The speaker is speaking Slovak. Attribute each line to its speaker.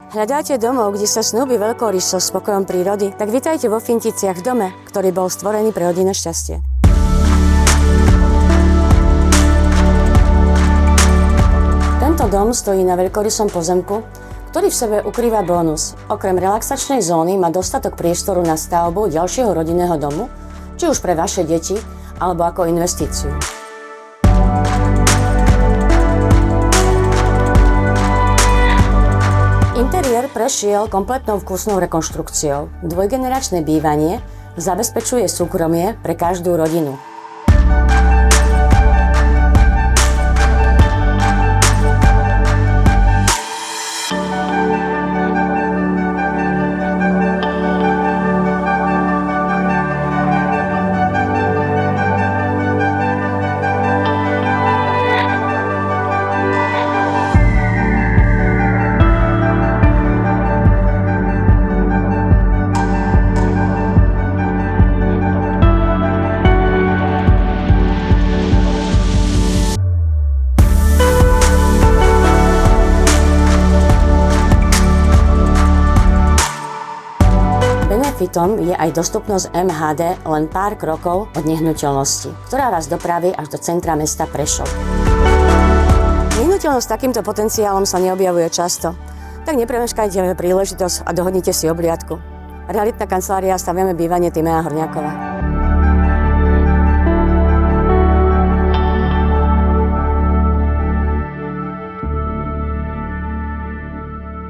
Speaker 1: Hľadáte domov, kde sa snúbi veľkorysosť s spokojom prírody? Tak vitajte vo Finticiach v dome, ktorý bol stvorený pre rodinné šťastie. Tento dom stojí na veľkorysom pozemku, ktorý v sebe ukrýva bonus. Okrem relaxačnej zóny má dostatok priestoru na stavbu ďalšieho rodinného domu, či už pre vaše deti, alebo ako investíciu. Interiér prešiel kompletnou vkusnou rekonštrukciou. Dvojgeneračné bývanie zabezpečuje súkromie pre každú rodinu. Benefitom je aj dostupnosť MHD len pár krokov od nehnuteľnosti, ktorá vás dopraví až do centra mesta Prešov. Nehnuteľnosť s takýmto potenciálom sa neobjavuje často, tak nepremeškajte príležitosť a dohodnite si obhliadku. Realitná kancelária Staviame bývanie Timea Horňáková.